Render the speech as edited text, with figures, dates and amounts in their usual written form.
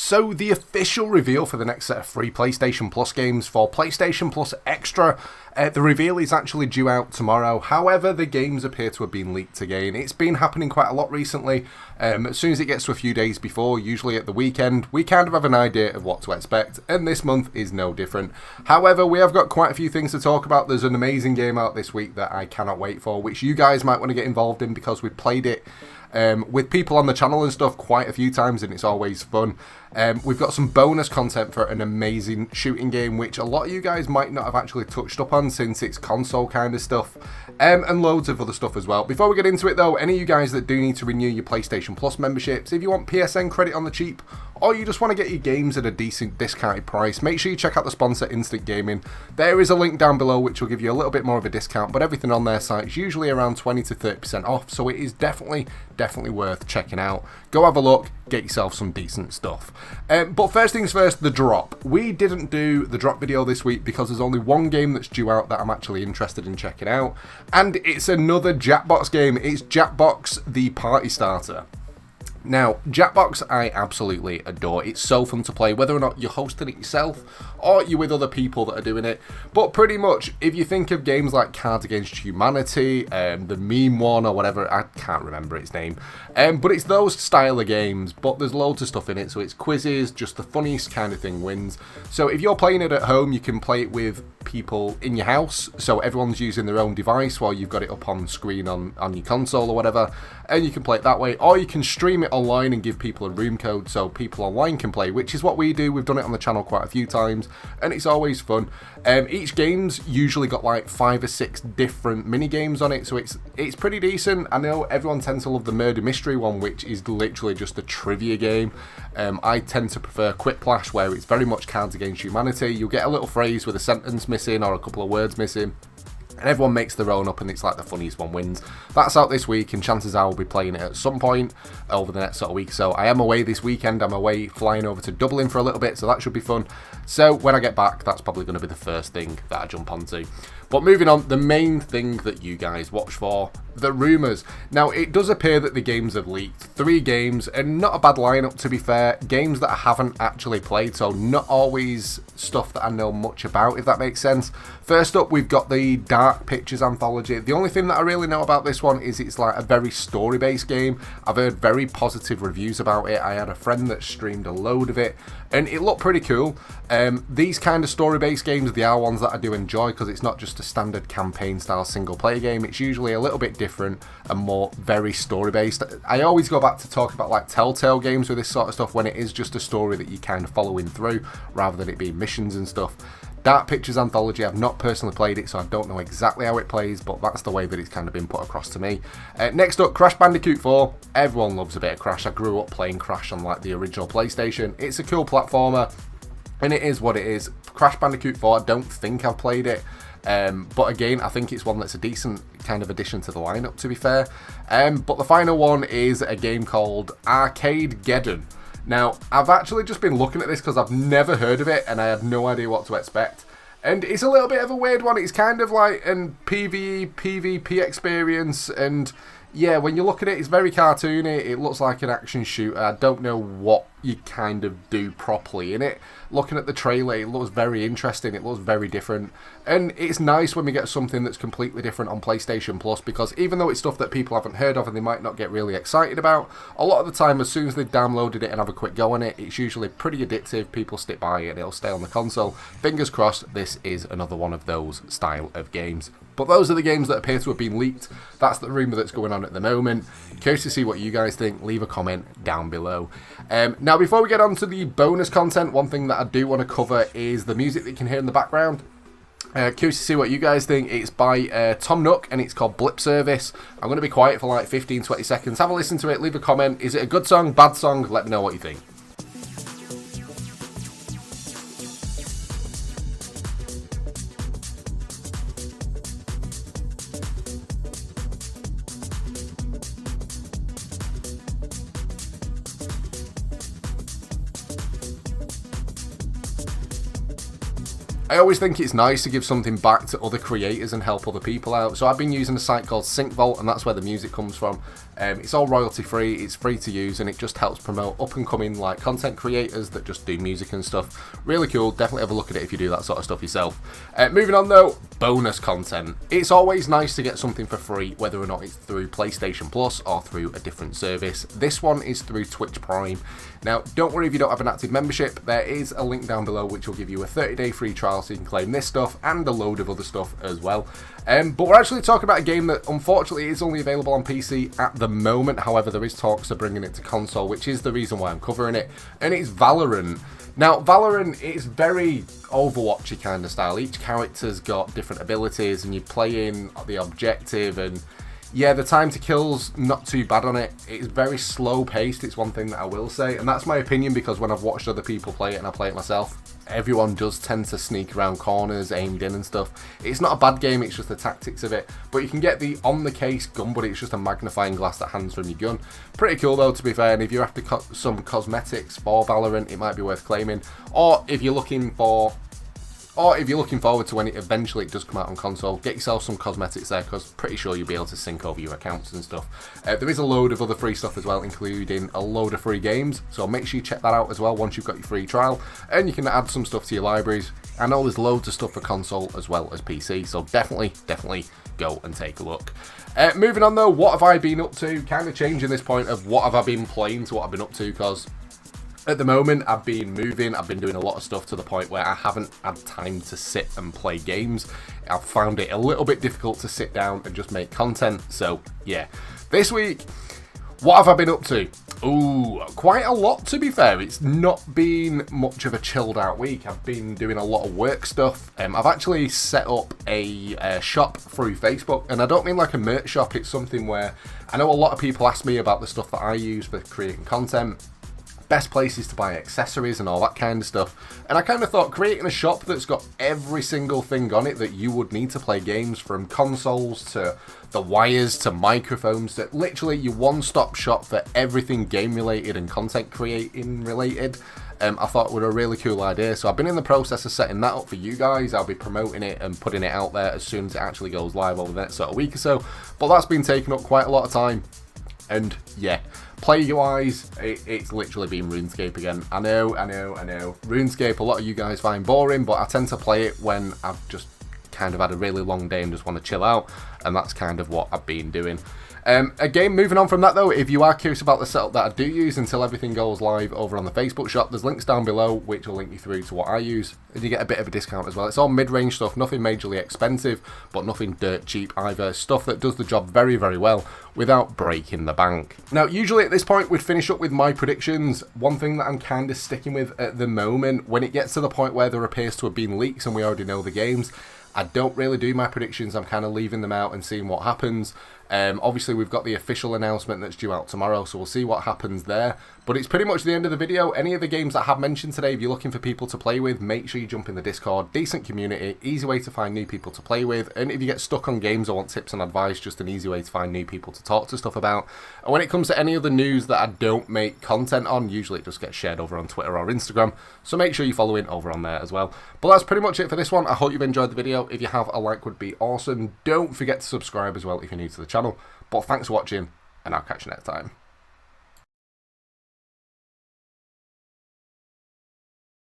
So the official reveal for the next set of free PlayStation Plus games for PlayStation Plus Extra, the reveal is actually due out tomorrow. However, the games appear to have been leaked again. It's been happening quite a lot recently. As soon as it gets to a few days before, usually at the weekend, we kind of have an idea of what to expect, and this month is no different. However, we have got quite a few things to talk about. There's an amazing game out this week that I cannot wait for, which you guys might want to get involved in because we've played it with people on the channel and stuff quite a few times, and it's always fun. We've got some bonus content for an amazing shooting game, which a lot of you guys might not have actually touched up on since it's console kind of stuff, and loads of other stuff as well. Before we get into it though, any of you guys that do need to renew your PlayStation Plus memberships, if you want PSN credit on the cheap, or you just want to get your games at a decent discounted price, make sure you check out the sponsor Instant Gaming. There is a link down below which will give you a little bit more of a discount, but everything on their site is usually around 20 to 30% off, so it is definitely worth checking out. Go have a look, get yourself some decent stuff. But first things first, the drop. We didn't do the drop video this week because there's only one game that's due out that I'm actually interested in checking out, and it's another Jackbox game. It's Jackbox the Party Starter. Now, Jackbox I absolutely adore. It's so fun to play, whether or not you're hosting it yourself or you're with other people that are doing it. But pretty much, if you think of games like Cards Against Humanity, the meme one or whatever, I can't remember its name, but it's those style of games, but there's loads of stuff in it, so it's quizzes, just the funniest kind of thing wins. So if you're playing it at home, you can play it with people in your house, so everyone's using their own device while you've got it up on screen on your console or whatever, and you can play it that way, or you can stream it online and give people a room code so people online can play, which is what we do. We've done it on the channel quite a few times, and it's always fun. Each game's usually got like 5 or 6 different mini games on it, so it's pretty decent. I know everyone tends to love the murder mystery one, which is literally just a trivia game. I tend to prefer Quiplash, where it's very much Cards Against Humanity. You'll get a little phrase with a sentence missing or a couple of words missing, and everyone makes their own up, and it's like the funniest one wins. That's out this week, and chances are I'll be playing it at some point over the next sort of week. So I am away this weekend. I'm away flying over to Dublin for a little bit, so that should be fun. So when I get back, that's probably going to be the first thing that I jump onto. But moving on, the main thing that you guys watch for, the rumours. Now, it does appear that the games have leaked. 3 games, and not a bad lineup to be fair. Games that I haven't actually played, so not always stuff that I know much about, if that makes sense. First up, we've got the Dark Pictures Anthology. The only thing that I really know about this one is it's like a very story-based game. I've heard very positive reviews about it. I had a friend that streamed a load of it, and it looked pretty cool. These kind of story-based games, they are ones that I do enjoy because it's not just a standard campaign-style single-player game. It's usually a little bit different and more very story-based. I always go back to talk about like Telltale games with this sort of stuff when it is just a story that you kind of following through rather than it being missions and stuff. Dark Pictures Anthology, I've not personally played it, so I don't know exactly how it plays, but that's the way that it's kind of been put across to me. Next up, Crash Bandicoot 4. Everyone loves a bit of Crash. I grew up playing Crash on like the original PlayStation. It's a cool platformer, and it is what it is. Crash Bandicoot 4, I don't think I've played it. But again, I think it's one that's a decent kind of addition to the lineup, to be fair. But the final one is a game called Arcade Geddon. Now, I've actually just been looking at this because I've never heard of it and I had no idea what to expect. And it's a little bit of a weird one. It's kind of like an PvE, PvP experience, and yeah, when you look at it, it's very cartoony. It looks like an action shooter. I don't know what you kind of do properly in it. Looking at the trailer, it looks very interesting. It looks very different. And it's nice when we get something that's completely different on PlayStation Plus, because even though it's stuff that people haven't heard of and they might not get really excited about, a lot of the time, as soon as they've downloaded it and have a quick go on it, it's usually pretty addictive. People stick by it and it'll stay on the console. Fingers crossed, this is another one of those style of games. But those are the games that appear to have been leaked. That's the rumour that's going on at the moment. Curious to see what you guys think. Leave a comment down below. Now, before we get on to the bonus content, one thing that I do want to cover is the music that you can hear in the background. Curious to see what you guys think. It's by Tom Nook, and it's called Blip Service. I'm going to be quiet for like 15-20 seconds. Have a listen to it. Leave a comment. Is it a good song, bad song? Let me know what you think. I always think it's nice to give something back to other creators and help other people out. So I've been using a site called SyncVault, and that's where the music comes from. It's all royalty free, it's free to use, and it just helps promote up and coming like content creators that just do music and stuff. Really cool, definitely have a look at it if you do that sort of stuff yourself. Moving on though, bonus content. It's always nice to get something for free, whether or not it's through PlayStation Plus or through a different service. This one is through Twitch Prime. Now, don't worry if you don't have an active membership, there is a link down below which will give you a 30-day free trial so you can claim this stuff and a load of other stuff as well. But we're actually talking about a game that unfortunately is only available on PC at the moment. However, there is talks of bringing it to console, which is the reason why I'm covering it, and it's Valerian. Now, Valerian is very Overwatchy kind of style. Each character's got different abilities and you're playing the objective, and yeah, the time to kill's not too bad on it. It's very slow paced, it's one thing that I will say, and that's my opinion because when I've watched other people play it and I play it myself, everyone does tend to sneak around corners, aimed in and stuff. It's not a bad game, it's just the tactics of it. But you can get the on-the-case gun, but it's just a magnifying glass that hands from your gun. Pretty cool though, to be fair, and if you're after some cosmetics for Valorant, it might be worth claiming. Or if you're looking forward to when it eventually does come out on console, get yourself some cosmetics there, because pretty sure you'll be able to sync over your accounts and stuff. There is a load of other free stuff as well, including a load of free games, so make sure you check that out as well once you've got your free trial, and you can add some stuff to your libraries. I know there's loads of stuff for console as well as PC, so definitely go and take a look. Moving on though, what have I been up to? Kind of changing this point of what have I been playing to what I've been up to, because at the moment, I've been moving, I've been doing a lot of stuff to the point where I haven't had time to sit and play games. I've found it a little bit difficult to sit down and just make content, so yeah. This week, what have I been up to? Ooh, quite a lot to be fair. It's not been much of a chilled out week. I've been doing a lot of work stuff. I've actually set up a shop through Facebook, and I don't mean like a merch shop, it's something where I know a lot of people ask me about the stuff that I use for creating content. Best places to buy accessories and all that kind of stuff, and I kind of thought creating a shop that's got every single thing on it that you would need to play games, from consoles to the wires to microphones, that literally your one-stop shop for everything game related and content creating related. I thought it was a really cool idea, so I've been in the process of setting that up for you guys. I'll be promoting it and putting it out there as soon as it actually goes live over the next sort of week or so, but that's been taking up quite a lot of time. And yeah, play-wise, it's literally been RuneScape again. I know. RuneScape, a lot of you guys find boring, but I tend to play it when I've just kind of had a really long day and just want to chill out, and that's kind of what I've been doing. Again, moving on from that though, if you are curious about the setup that I do use until everything goes live over on the Facebook shop, there's links down below which will link you through to what I use, and you get a bit of a discount as well. It's all mid-range stuff, nothing majorly expensive, but nothing dirt cheap either. Stuff that does the job very, very well without breaking the bank. Now, usually at this point we'd finish up with my predictions. One thing that I'm kind of sticking with at the moment, when it gets to the point where there appears to have been leaks and we already know the games, I don't really do my predictions. I'm kind of leaving them out and seeing what happens. Obviously, we've got the official announcement that's due out tomorrow, so we'll see what happens there. But it's pretty much the end of the video. Any of the games that I have mentioned today, if you're looking for people to play with, make sure you jump in the Discord. Decent community, easy way to find new people to play with. And if you get stuck on games or want tips and advice, just an easy way to find new people to talk to stuff about. And when it comes to any other news that I don't make content on, usually it just gets shared over on Twitter or Instagram. So make sure you follow in over on there as well. But that's pretty much it for this one. I hope you've enjoyed the video. If you have, a like would be awesome. Don't forget to subscribe as well if you're new to the channel. But thanks for watching, and I'll catch you next time.